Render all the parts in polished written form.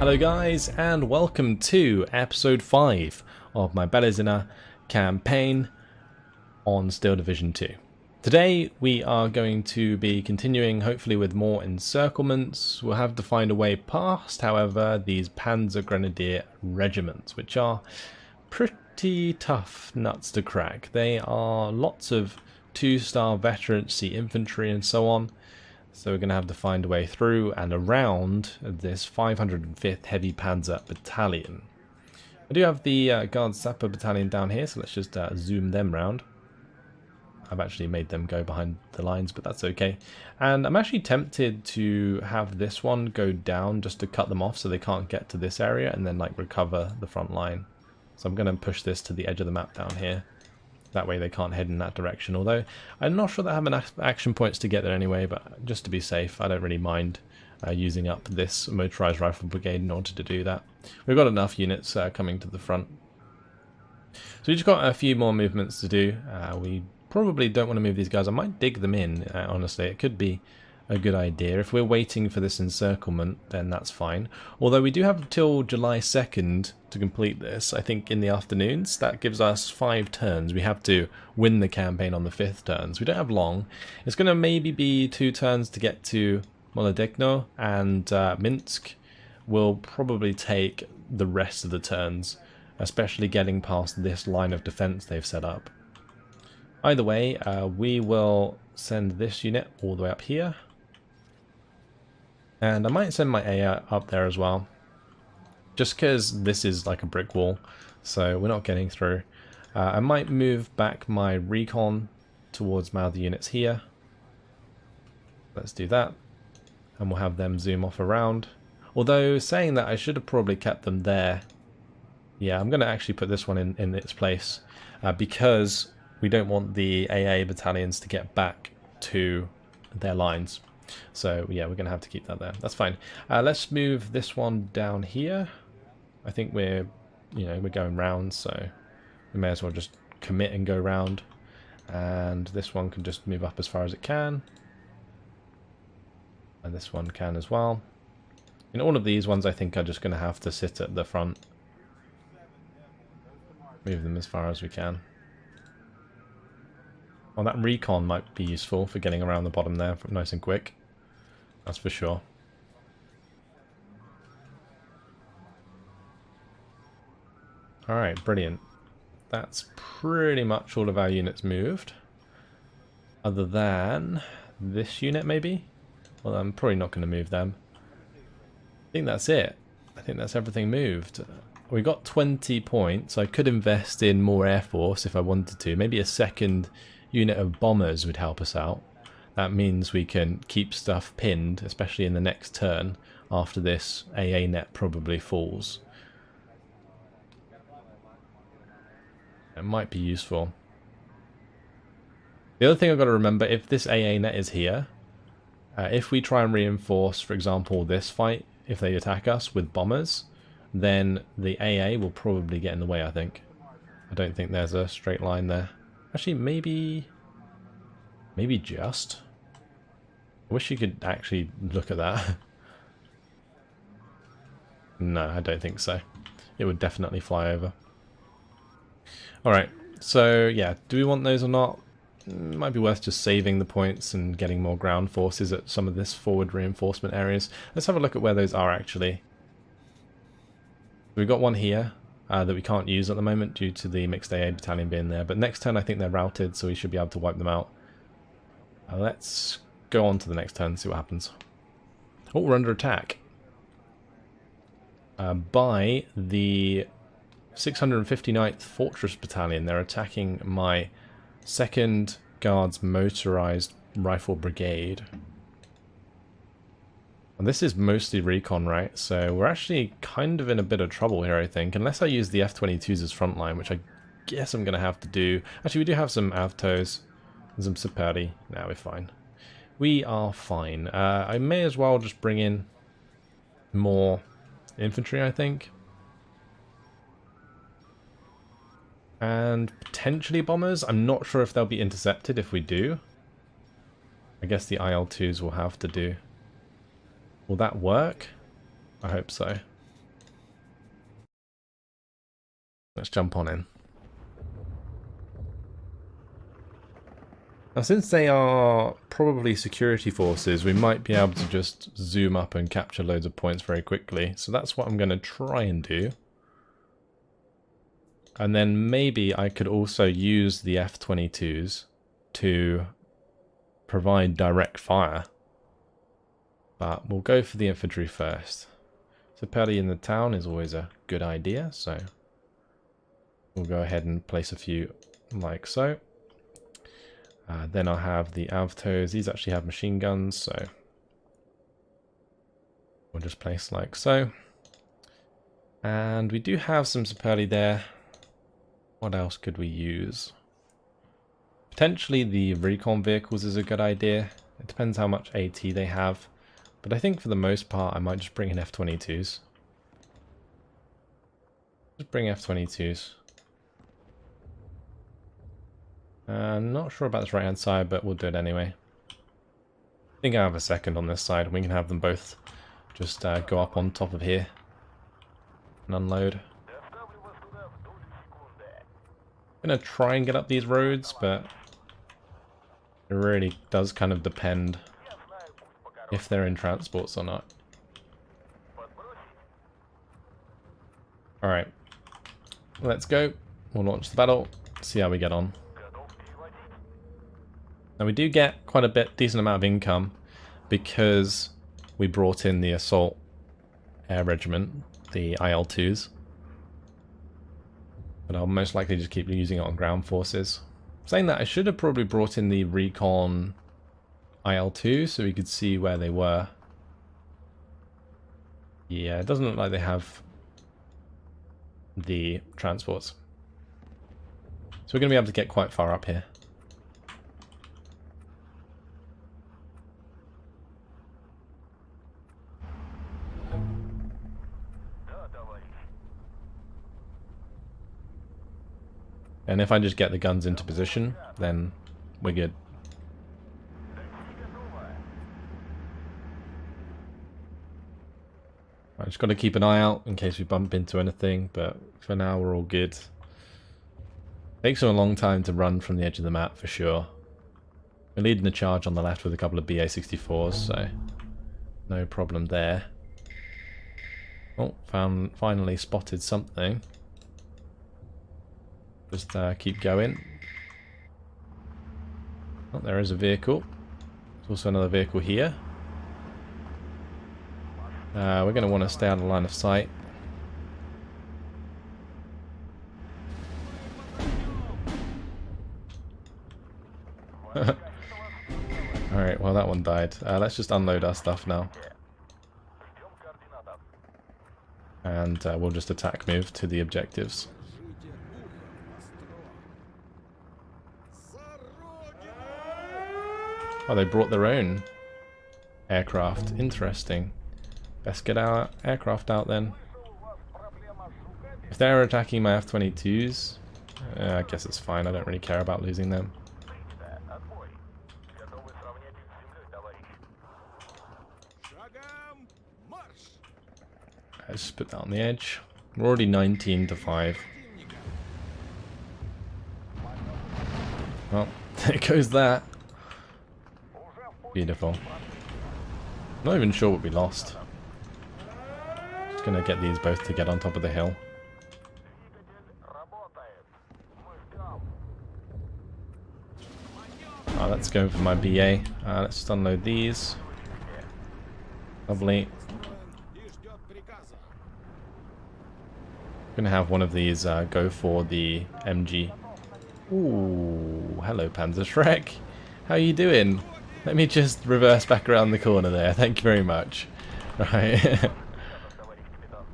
Hello guys, and welcome to episode 5 of my Berezina campaign on Steel Division 2. Today we are going to be continuing hopefully with more encirclements. We'll have to find a way past, however, these Panzer Grenadier regiments, which are pretty tough nuts to crack. They are lots of 2-star veterancy infantry and so on. So we're going to have to find a way through and around this 505th Heavy Panzer Battalion. I do have the Guard Sapper Battalion down here, so let's just zoom them round. I've actually made them go behind the lines, but that's okay. And I'm actually tempted to have this one go down just to cut them off so they can't get to this area and then like recover the front line. So I'm going to push this to the edge of the map down here. That way they can't head in that direction, although I'm not sure they have enough action points to get there anyway, but just to be safe, I don't really mind using up this motorized rifle brigade in order to do that. We've got enough units coming to the front. So we've just got a few more movements to do. We probably don't want to move these guys. I might dig them in, honestly. It could be a good idea. If we're waiting for this encirclement, then that's fine. Although we do have till July 2nd to complete this, I think in the afternoons. That gives us 5 turns. We have to win the campaign on the 5th turn, so we don't have long. It's going to maybe be 2 turns to get to Molodechno, and Minsk will probably take the rest of the turns, especially getting past this line of defense they've set up. Either way, we will send this unit all the way up here. And I might send my AA up there as well, just because this is like a brick wall, so we're not getting through. I might move back my recon towards my other units here. Let's do that, and we'll have them zoom off around. Although, saying that, I should have probably kept them there. Yeah, I'm going to actually put this one in its place, because we don't want the AA battalions to get back to their lines. So yeah, we're going to have to keep that there. That's fine. Let's move this one down here. I think we're going round, so we may as well just commit and go round. And this one can just move up as far as it can. And this one can as well. And all of these ones I think are just going to have to sit at the front. Move them as far as we can. Well, that recon might be useful for getting around the bottom there nice and quick. That's for sure. Alright, brilliant. That's pretty much all of our units moved. Other than this unit, maybe? Well, I'm probably not going to move them. I think that's it. I think that's everything moved. We got 20 points. I could invest in more air force if I wanted to. Maybe a second unit of bombers would help us out. That means we can keep stuff pinned, especially in the next turn, after this AA net probably falls. It might be useful. The other thing I've got to remember, if this AA net is here, if we try and reinforce, for example, this fight, if they attack us with bombers, then the AA will probably get in the way, I think. I don't think there's a straight line there. Actually, maybe just. I wish you could actually look at that. No, I don't think so. It would definitely fly over. Alright, so yeah, do we want those or not? Might be worth just saving the points and getting more ground forces at some of this forward reinforcement areas. Let's have a look at where those are actually. We've got one here that we can't use at the moment due to the mixed AA battalion being there, but next turn I think they're routed, so we should be able to wipe them out. Let's go on to the next turn and see what happens. Oh, we're under attack by the 659th Fortress Battalion. They're attacking my 2nd Guards Motorized Rifle Brigade. And this is mostly recon, right? So we're actually kind of in a bit of trouble here, I think. Unless I use the F-22s as frontline, which I guess I'm going to have to do. Actually, we do have some Avtos and some Saperi. Now we're fine. We are fine. I may as well just bring in more infantry, I think. And potentially bombers. I'm not sure if they'll be intercepted if we do. I guess the IL-2s will have to do. Will that work? I hope so. Let's jump on in. Now, since they are probably security forces, we might be able to just zoom up and capture loads of points very quickly. So that's what I'm going to try and do. And then maybe I could also use the F-22s to provide direct fire. But we'll go for the infantry first. Sapelli in the town is always a good idea, so we'll go ahead and place a few like so. Then I'll have the Avtos. These actually have machine guns, so we'll just place like so. And we do have some Sapelli there. What else could we use? Potentially the recon vehicles is a good idea. It depends how much AT they have. But I think for the most part I might just bring in F-22s. Just bring F-22s. I'm not sure about this right hand side, but we'll do it anyway. I think I have a second on this side. We can have them both just go up on top of here and unload. I'm going to try and get up these roads, but it really does kind of depend if they're in transports or not. Alright, let's go. We'll launch the battle, see how we get on. Now we do get quite a decent amount of income because we brought in the Assault Air Regiment, the IL-2s. But I'll most likely just keep using it on ground forces. Saying that, I should have probably brought in the Recon IL-2 so we could see where they were. Yeah, it doesn't look like they have the transports. So we're going to be able to get quite far up here. And if I just get the guns into position, then we're good. I just got to keep an eye out in case we bump into anything, but for now we're all good. Takes them a long time to run from the edge of the map for sure. We're leading the charge on the left with a couple of BA-64s, so no problem there. Oh, finally spotted something. Just keep going. Oh, there is a vehicle. There's also another vehicle here. We're going to want to stay out of line of sight. Alright, well that one died. Let's just unload our stuff now. And we'll just attack move to the objectives. Oh, they brought their own aircraft. Interesting. Best get our aircraft out then. If they're attacking my F-22s, I guess it's fine. I don't really care about losing them. Let's just put that on the edge. We're already 19-5. Well, there goes that. Beautiful. Not even sure what we lost. Just gonna get these both to get on top of the hill. Let's go for my BA. Let's just unload these. Lovely. Gonna have one of these go for the MG. Ooh, hello Panzer Shrek. How are you doing? Let me just reverse back around the corner there. Thank you very much. Right.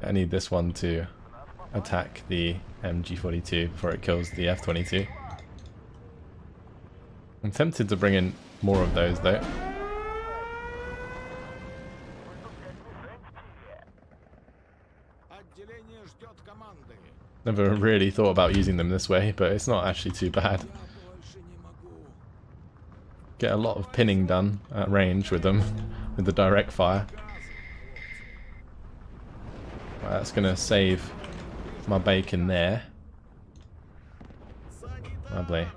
I need this one to attack the MG42 before it kills the F-22. I'm tempted to bring in more of those though. Never really thought about using them this way, but it's not actually too bad. Get a lot of pinning done at range with them, with the direct fire. Right, that's going to save my bacon there. Lovely.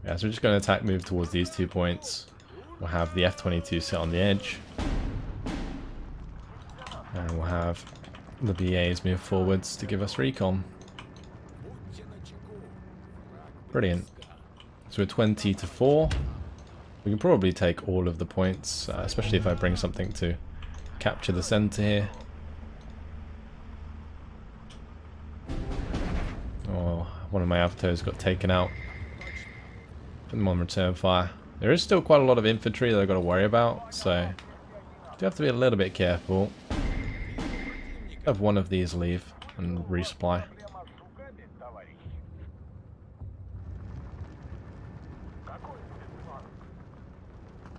Yeah, so we're just going to attack move towards these 2 points. We'll have the F-22 sit on the edge. And we'll have the BAs move forwards to give us recon. Brilliant. So we're 20-4. We can probably take all of the points, especially if I bring something to capture the center here. Oh, one of my Avtos got taken out. Put them on return fire. There is still quite a lot of infantry that I've got to worry about, so do have to be a little bit careful. Have one of these leave and resupply.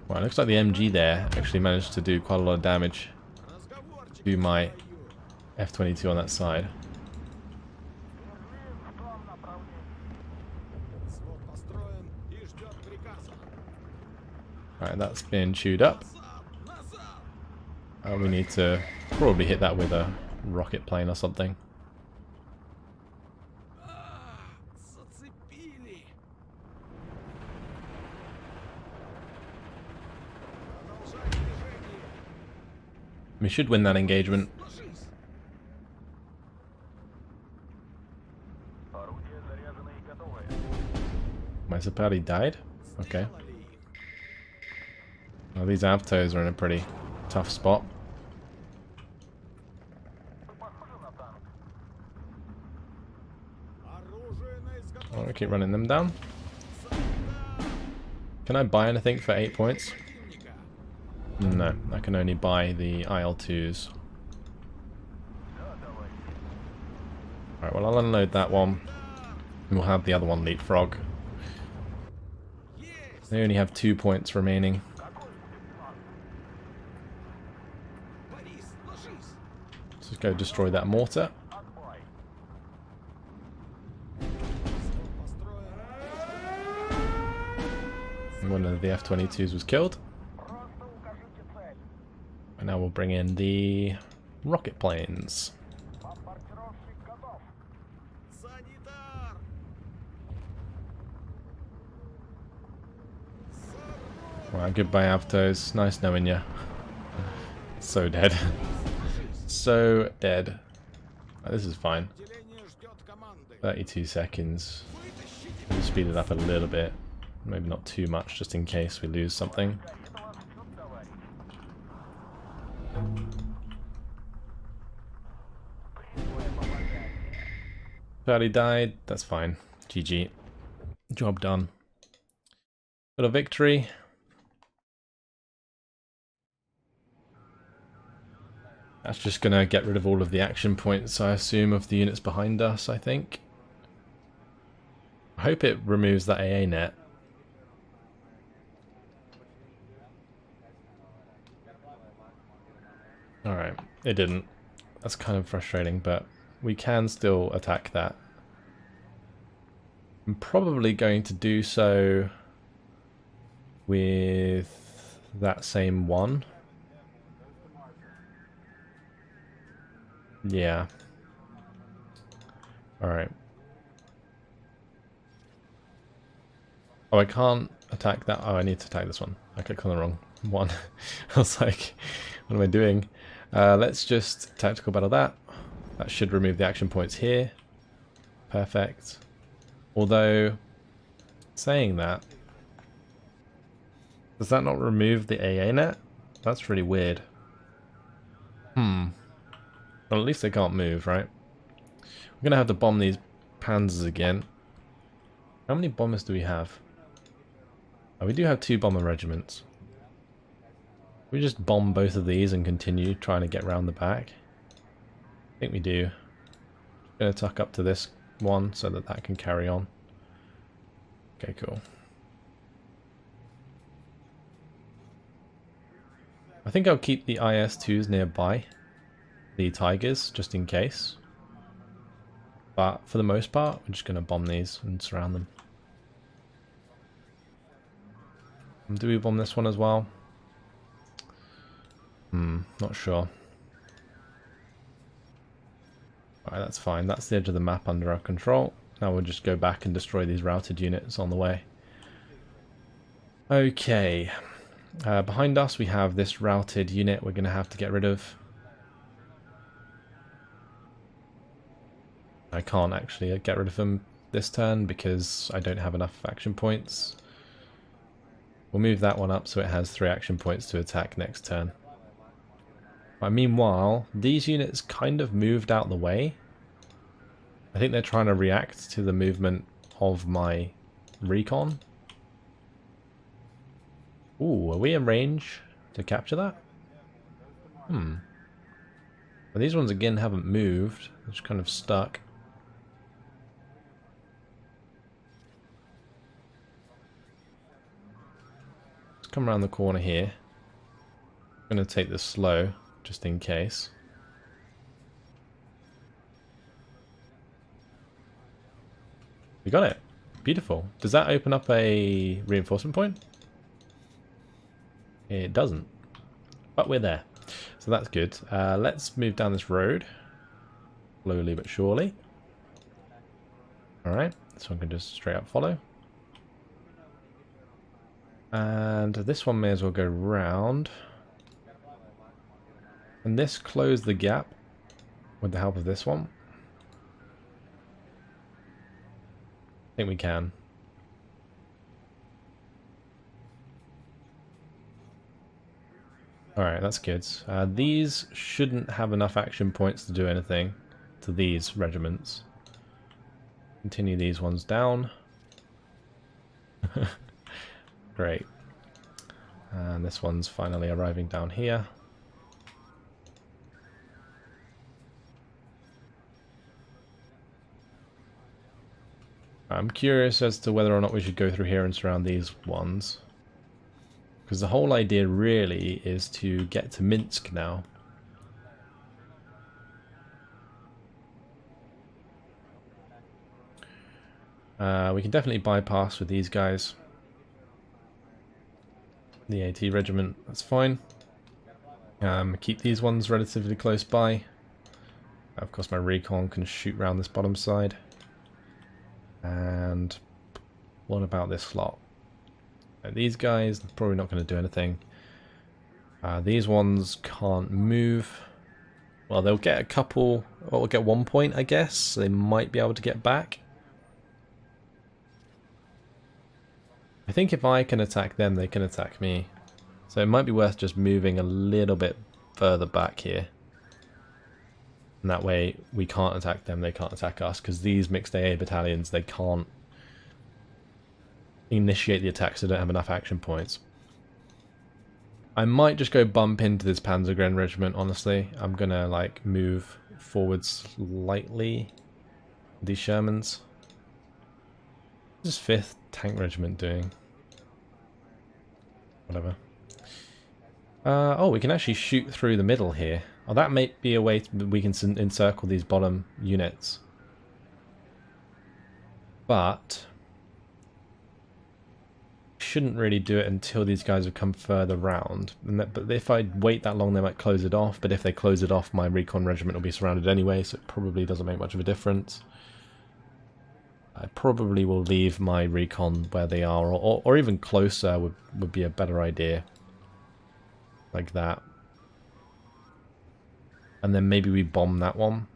Well, it looks like the MG there actually managed to do quite a lot of damage to my F-22 on that side. Alright, that's been chewed up. We need to probably hit that with a rocket plane or something. We should win that engagement. My Zapati died? Okay. Well, these Avtos are in a pretty tough spot. I'll keep running them down. Can I buy anything for 8 points? No, I can only buy the IL-2s. Alright, well I'll unload that one. And we'll have the other one leapfrog. They only have 2 points remaining. Let's just go destroy that mortar. And one of the F-22s was killed. And now we'll bring in the rocket planes. Well, goodbye Avtos. Nice knowing you. So dead. So dead. Oh, this is fine. 32 seconds. We'll speed it up a little bit. Maybe not too much, just in case we lose something. Charlie died. That's fine. GG. Job done. Got a victory. That's just going to get rid of all of the action points, I assume, of the units behind us, I think. I hope it removes that AA net. Alright, it didn't. That's kind of frustrating, but we can still attack that. I'm probably going to do so with that same one. Yeah. Alright. Oh, I can't attack that. Oh, I need to attack this one. I clicked on the wrong one. I was like, what am I doing? Let's just tactical battle that. That should remove the action points here. Perfect. Although, saying that, does that not remove the AA net? That's really weird. Well, at least they can't move, right? We're going to have to bomb these panzers again. How many bombers do we have? Oh, we do have 2 bomber regiments. We just bomb both of these and continue trying to get round the back. I think we do. Going to tuck up to this one so that that can carry on. Okay, cool. I think I'll keep the IS-2s nearby, the Tigers, just in case. But for the most part, we're just going to bomb these and surround them. And do we bomb this one as well? Not sure. Alright, that's fine. That's the edge of the map under our control. Now we'll just go back and destroy these routed units on the way. Okay. Behind us we have this routed unit we're going to have to get rid of. I can't actually get rid of them this turn because I don't have enough action points. We'll move that one up so it has 3 action points to attack next turn. But meanwhile, these units kind of moved out the way. I think they're trying to react to the movement of my recon. Ooh, are we in range to capture that? But these ones again haven't moved. They're just kind of stuck. Let's come around the corner here. I'm going to take this slow, just in case. We got it. Beautiful. Does that open up a reinforcement point? It doesn't. But we're there. So that's good. Let's move down this road. Slowly but surely. Alright. This one can just straight up follow. And this one may as well go round. And this close the gap with the help of this one. I think we can. Alright, that's good. These shouldn't have enough action points to do anything to these regiments. Continue these ones down. Great. And this one's finally arriving down here. I'm curious as to whether or not we should go through here and surround these ones. Because the whole idea really is to get to Minsk now. We can definitely bypass with these guys. The AT regiment, that's fine. Keep these ones relatively close by. Of course my recon can shoot around this bottom side. And what about this slot? These guys, probably not going to do anything. These ones can't move. Well, they'll get a couple, well, they'll get 1 point, I guess. So they might be able to get back. I think if I can attack them, they can attack me. So it might be worth just moving a little bit further back here. And that way we can't attack them, they can't attack us, because these mixed AA battalions, they can't initiate the attacks, they don't have enough action points. I might just go bump into this Panzergren regiment, honestly. I'm gonna like move forward slightly. These Shermans. What is 5th Tank Regiment doing? Whatever. Oh, we can actually shoot through the middle here. Oh, that may be a way we can encircle these bottom units. But shouldn't really do it until these guys have come further round. But if I wait that long, they might close it off. But if they close it off, my recon regiment will be surrounded anyway, so it probably doesn't make much of a difference. I probably will leave my recon where they are, or even closer would be a better idea. Like that. And then maybe we bomb that one.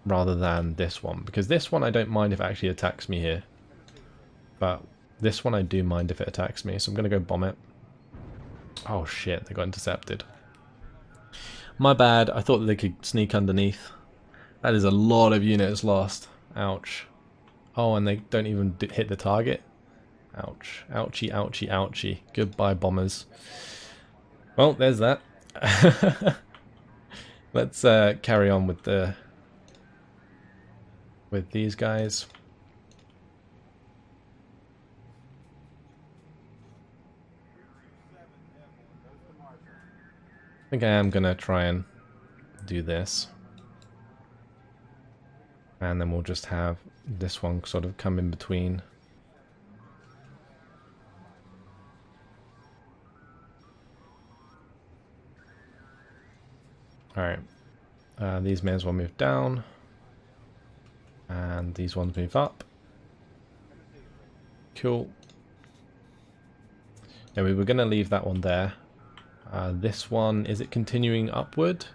Rather than this one. Because this one I don't mind if it actually attacks me here. But this one I do mind if it attacks me, so I'm going to go bomb it. Oh shit, they got intercepted. My bad, I thought that they could sneak underneath. That is a lot of units lost. Ouch. Oh, and they don't even hit the target. Ouch. Ouchie, ouchie, ouchie. Goodbye, bombers. Well, there's that. Let's carry on with these guys. I think I am gonna try and do this. And then we'll just have this one sort of come in between. Alright. These may as well move down. And these ones move up. Cool. Yeah, we were going to leave that one there. This one, is it continuing upward?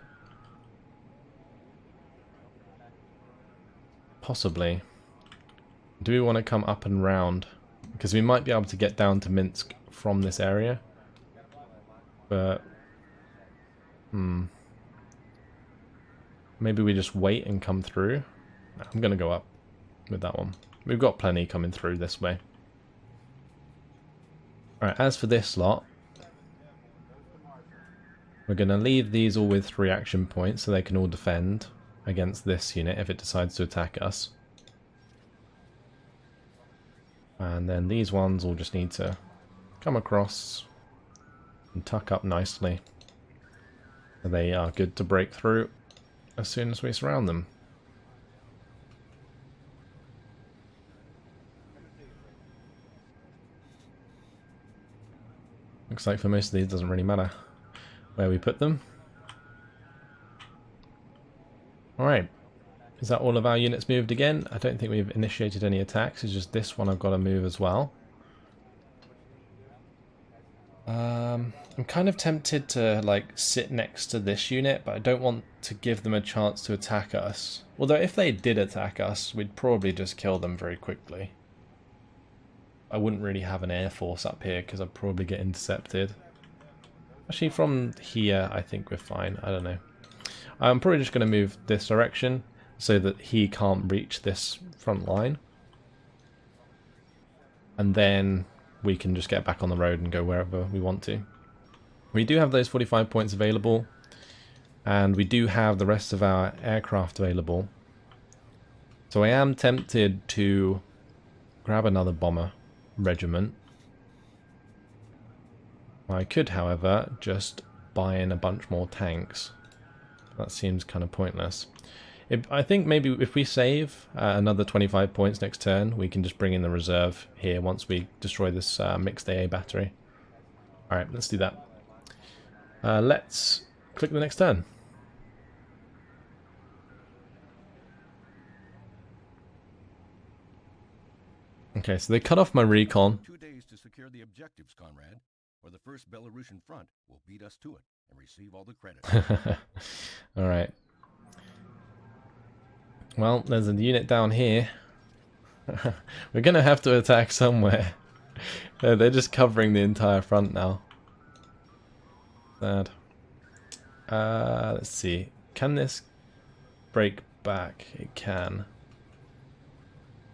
Possibly. Do we want to come up and round? Because we might be able to get down to Minsk from this area. But... maybe we just wait and come through. No, I'm going to go up with that one. We've got plenty coming through this way. Alright, as for this lot, we're going to leave these all with reaction points so they can all defend against this unit if it decides to attack us. And then these ones all just need to come across and tuck up nicely. They are good to break through as soon as we surround them. Looks like for most of these it doesn't really matter where we put them. Alright, is that all of our units moved again? I don't think we've initiated any attacks, it's just this one I've got to move as well. I'm kind of tempted to like sit next to this unit, but I don't want to give them a chance to attack us. Although if they did attack us, we'd probably just kill them very quickly. I wouldn't really have an air force up here because I'd probably get intercepted. Actually, from here, I think we're fine. I don't know. I'm probably just going to move this direction so that he can't reach this front line. And then we can just get back on the road and go wherever we want to. We do have those 45 points available. And we do have the rest of our aircraft available. So I am tempted to grab another bomber regiment. I could, however, just buy in a bunch more tanks. That seems kind of pointless. I think maybe if we save another 25 points next turn, we can just bring in the reserve here once we destroy this mixed AA battery. Alright, let's do that. Let's click the next turn. Okay, so they cut off my recon. 2 days to secure the objectives, comrade, or the first Belarusian front will beat us to it and receive all the credit. Alright. Well, there's a unit down here. We're going to have to attack somewhere. They're just covering the entire front now. Sad. Let's see. Can this break back? It can.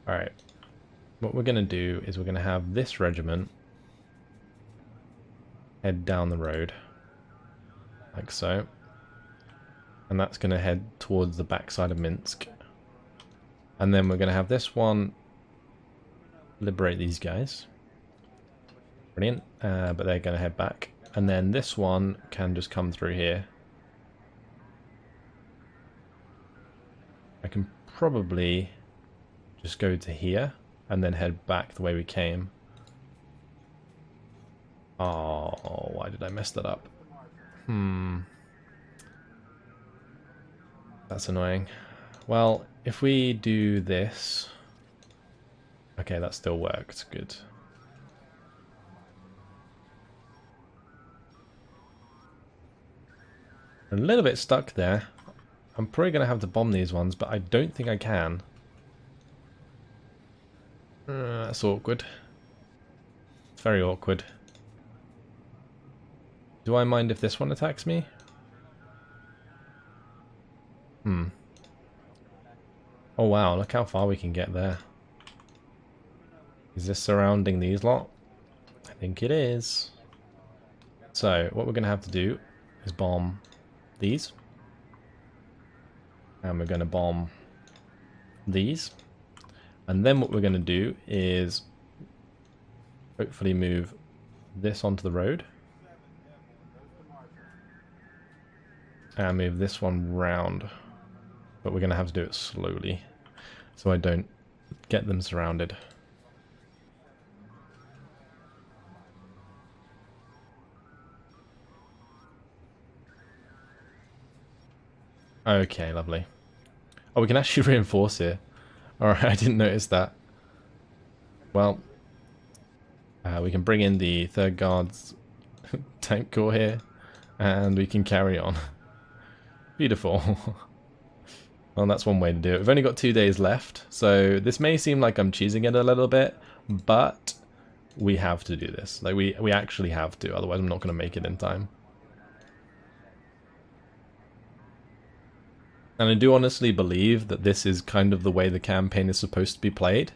Alright. What we're going to do is we're going to have this regiment head down the road. Like so. And that's going to head towards the backside of Minsk. And then we're going to have this one liberate these guys. Brilliant. But they're going to head back. And then this one can just come through here. I can probably just go to here and then head back the way we came. Oh, why did I mess that up? That's annoying. Well, if we do this... Okay, that still worked. Good. A little bit stuck there. I'm probably going to have to bomb these ones, but I don't think I can. That's awkward. It's very awkward. Do I mind if this one attacks me? Oh wow, look how far we can get there. Is this surrounding these lot? I think it is. So, what we're going to have to do is bomb these. And we're going to bomb these. And then what we're going to do is hopefully move this onto the road. And move this one round. But we're going to have to do it slowly, so I don't get them surrounded. Okay, lovely. Oh, we can actually reinforce here. Alright, I didn't notice that. Well, we can bring in the 3rd Guards tank corps here, and we can carry on. Beautiful. Well, that's one way to do it. We've only got 2 days left, so this may seem like I'm cheesing it a little bit, but we have to do this. Like, we actually have to, otherwise I'm not going to make it in time. And I do honestly believe that this is kind of the way the campaign is supposed to be played.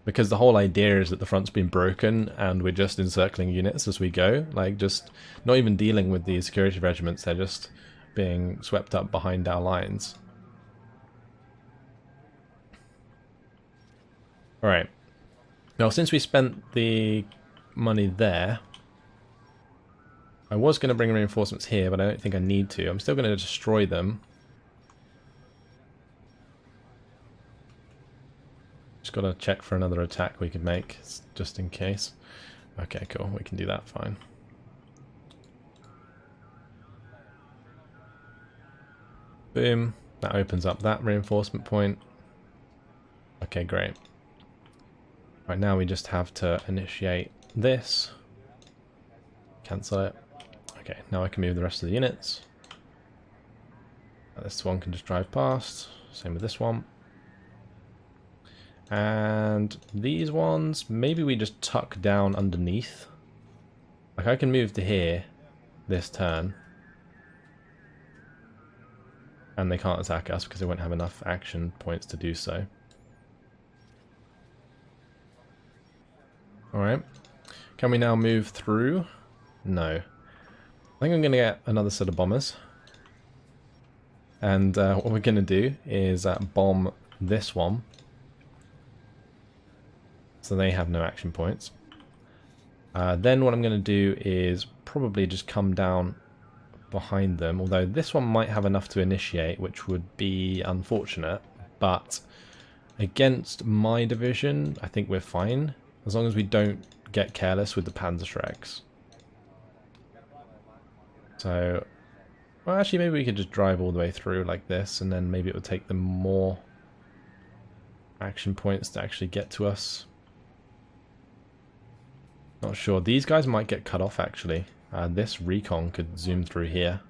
Because the whole idea is that the front's been broken and we're just encircling units as we go. Like, just not even dealing with the security regiments, they're just being swept up behind our lines. Alright. Now, since we spent the money there, I was going to bring reinforcements here, but I don't think I need to. I'm still going to destroy them. Just got to check for another attack we could make, just in case. Okay, cool. We can do that fine. Boom. That opens up that reinforcement point. Okay, great. Right, now we just have to initiate this. Cancel it. Okay, now I can move the rest of the units. This one can just drive past. Same with this one. And these ones, maybe we just tuck down underneath. Like, I can move to here this turn. And they can't attack us because they won't have enough action points to do so. Alright. Can we now move through? No. I think I'm going to get another set of bombers. And what we're going to do is bomb this one. So they have no action points. Then what I'm going to do is probably just come down behind them. Although this one might have enough to initiate, which would be unfortunate. But against my division, I think we're fine. As long as we don't get careless with the Panzerschrecks. So, well, actually, maybe we could just drive all the way through like this, and then maybe it would take them more action points to actually get to us. Not sure. These guys might get cut off, actually. This recon could zoom through here.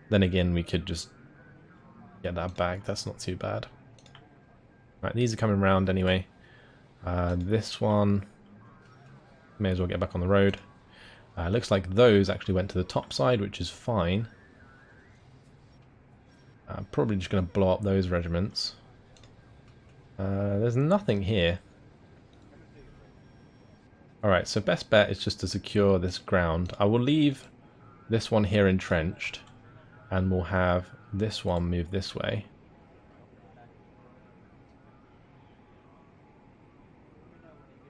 Then again, we could just get that back. That's not too bad. Right, these are coming round anyway. This one, may as well get back on the road. Looks like those actually went to the top side, which is fine. Probably just going to blow up those regiments. There's nothing here. Alright, so best bet is just to secure this ground. I will leave this one here entrenched, and we'll have this one move this way.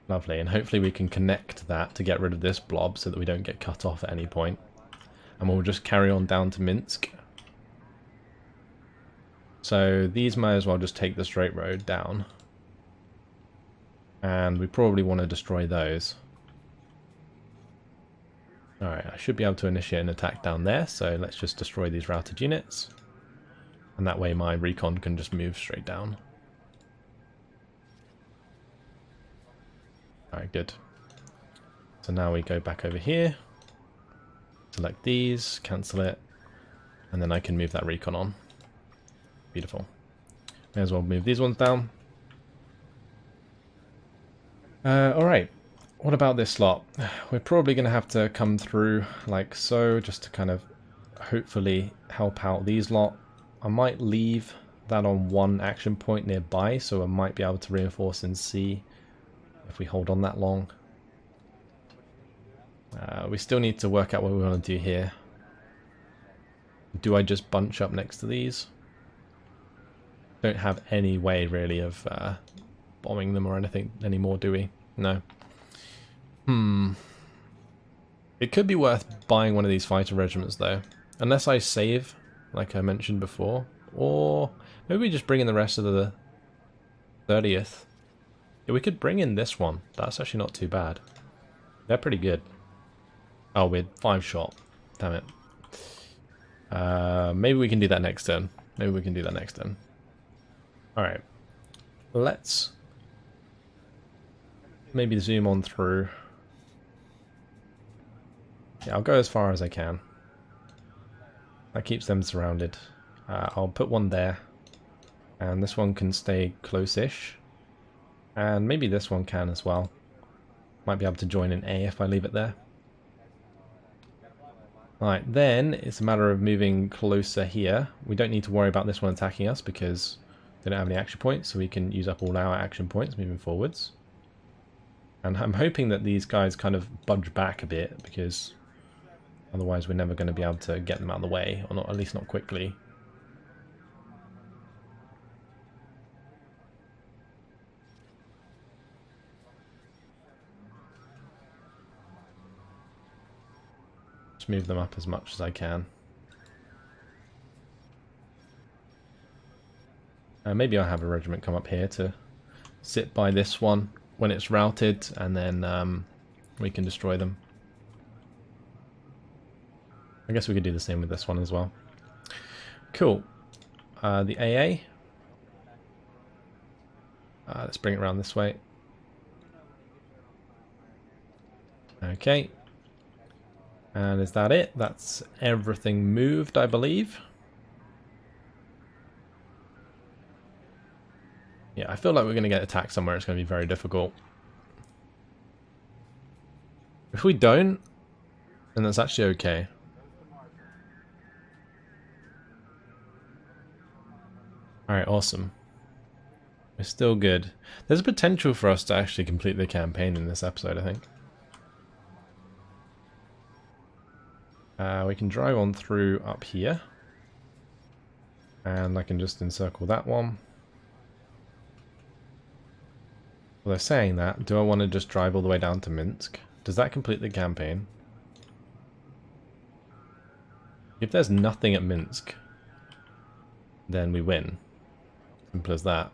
Lovely, and hopefully we can connect that to get rid of this blob so that we don't get cut off at any point. And we'll just carry on down to Minsk. So these might as well just take the straight road down. And we probably want to destroy those. Alright, I should be able to initiate an attack down there, so let's just destroy these routed units. And that way my recon can just move straight down. Alright, good. So now we go back over here, select these, cancel it, and then I can move that recon on. Beautiful. May as well move these ones down. Alright, what about this slot? We're probably going to have to come through like so, just to kind of hopefully help out these lot. I might leave that on one action point nearby, so I might be able to reinforce in C if we hold on that long. We still need to work out what we want to do here. Do I just bunch up next to these? Don't have any way really of bombing them or anything anymore, do we? No. It could be worth buying one of these fighter regiments though. Unless I save, like I mentioned before. Or maybe we just bring in the rest of the 30th. Yeah, we could bring in this one. That's actually not too bad. They're pretty good. Oh, we're 5 shot. Damn it. Maybe we can do that next turn. Maybe we can do that next turn. Alright. let's maybe zoom on through. Yeah, I'll go as far as I can. That keeps them surrounded. I'll put one there, and this one can stay close-ish. And maybe this one can as well. Might be able to join in A if I leave it there. Alright, then it's a matter of moving closer here. We don't need to worry about this one attacking us because they don't have any action points, so we can use up all our action points moving forwards. And I'm hoping that these guys kind of budge back a bit, because otherwise we're never going to be able to get them out of the way, or not, at least not quickly. Just move them up as much as I can. Maybe I'll have a regiment come up here to sit by this one when it's routed, and then we can destroy them. I guess we could do the same with this one as well. Cool. The AA. Let's bring it around this way. Okay. And is that it? That's everything moved, I believe. Yeah, I feel like we're going to get attacked somewhere. It's going to be very difficult. If we don't, then that's actually okay. Alright, awesome. We're still good. There's a potential for us to actually complete the campaign in this episode, I think. We can drive on through up here. And I can just encircle that one. Well, they're saying that. Do I want to just drive all the way down to Minsk? Does that complete the campaign? If there's nothing at Minsk, then we win. Simple as that.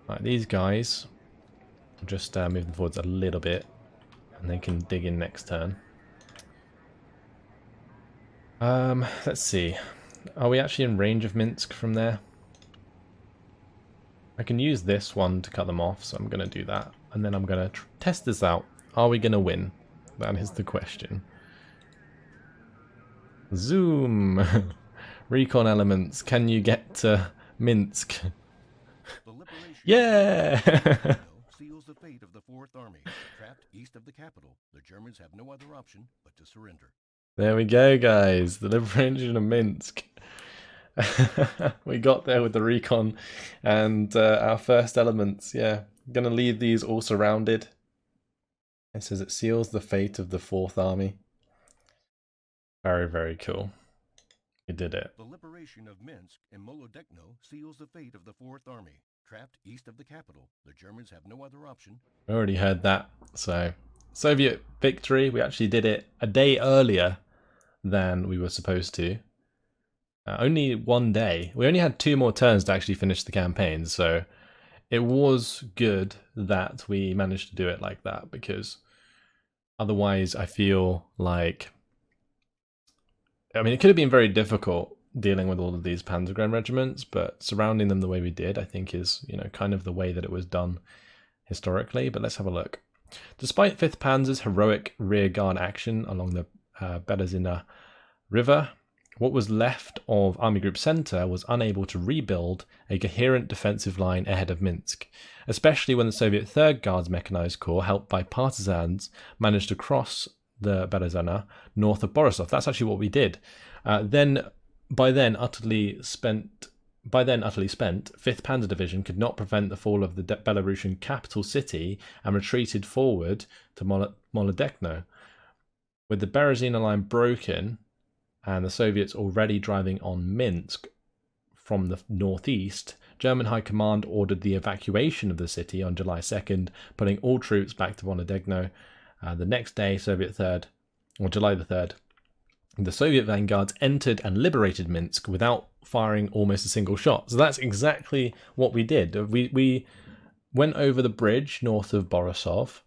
Right, these guys, just move them forwards a little bit, and they can dig in next turn. Let's see. Are we actually in range of Minsk from there? I can use this one to cut them off, so I'm going to do that. And then I'm going to test this out. Are we going to win? That is the question. Zoom! Recon elements, can you get to Minsk? Yeah! Seals the fate of the Fourth Army. Trapped east of the capital, the Germans have no other option but to surrender. There we go, guys. The liberation of Minsk. We got there with the recon and our first elements. Yeah, gonna leave these all surrounded. It says it seals the fate of the Fourth Army. Very, very cool. We did it. The liberation of Minsk and Molodechno seals the fate of the Fourth Army. Trapped east of the capital, the Germans have no other option. I already heard that. So, Soviet victory. We actually did it a day earlier than we were supposed to. Only one day. We only had 2 more turns to actually finish the campaign, so it was good that we managed to do it like that, because otherwise I feel like... I mean, it could have been very difficult dealing with all of these Panzergrenadier regiments, but surrounding them the way we did, I think is, you know, kind of the way that it was done historically. But let's have a look. Despite 5th Panzer's heroic rearguard action along the Berezina River, what was left of Army Group Center was unable to rebuild a coherent defensive line ahead of Minsk, especially when the Soviet 3rd Guards Mechanized Corps, helped by partisans, managed to cross the Berezina north of Borisov. That's actually what we did. By then utterly spent, 5th Panzer Division could not prevent the fall of the Belarusian capital city and retreated forward to Molodechno. With the Berezina line broken and the Soviets already driving on Minsk from the northeast, German High Command ordered the evacuation of the city on July 2nd, putting all troops back to Molodechno. The next day, July the 3rd, the Soviet vanguards entered and liberated Minsk without firing almost a single shot. So that's exactly what we did. We went over the bridge north of Borisov.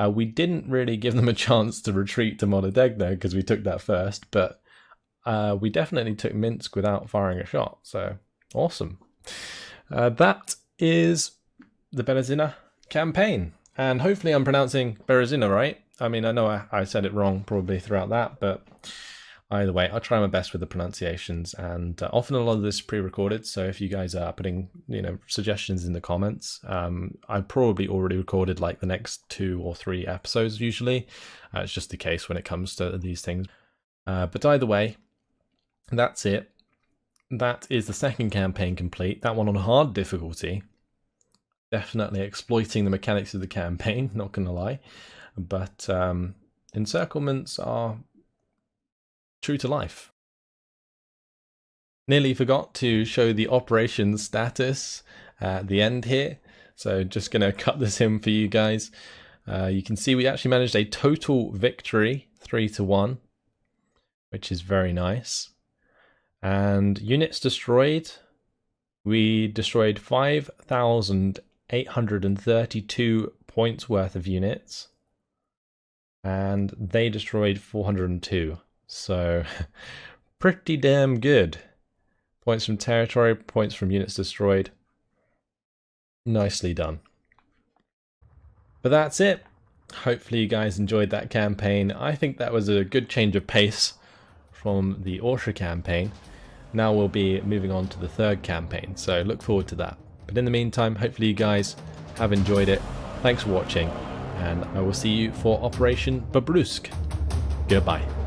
We didn't really give them a chance to retreat to Molodechno because we took that first, but we definitely took Minsk without firing a shot. So Awesome. That is the Berezina campaign. And hopefully I'm pronouncing Berezina right. I mean, I know I said it wrong probably throughout that, but either way, I'll try my best with the pronunciations. And often a lot of this is pre-recorded, so if you guys are putting, suggestions in the comments, I probably already recorded like the next 2 or 3 episodes usually. It's just the case when it comes to these things. But either way, that's it. That is the second campaign complete. That one on hard difficulty. Definitely exploiting the mechanics of the campaign, not gonna lie. But encirclements are true to life. Nearly forgot to show the operations status at the end here. So just gonna cut this in for you guys. You can see we actually managed a total victory, 3-1, which is very nice. And units destroyed, we destroyed 5,832 points worth of units, and they destroyed 402. So pretty damn good. Points from territory, points from units destroyed. Nicely done. But that's it. Hopefully you guys enjoyed that campaign. I think that was a good change of pace from the Austria campaign. Now we'll be moving on to the third campaign, so look forward to that. But in the meantime, hopefully you guys have enjoyed it. Thanks for watching, and I will see you for Operation Babrusk. Goodbye.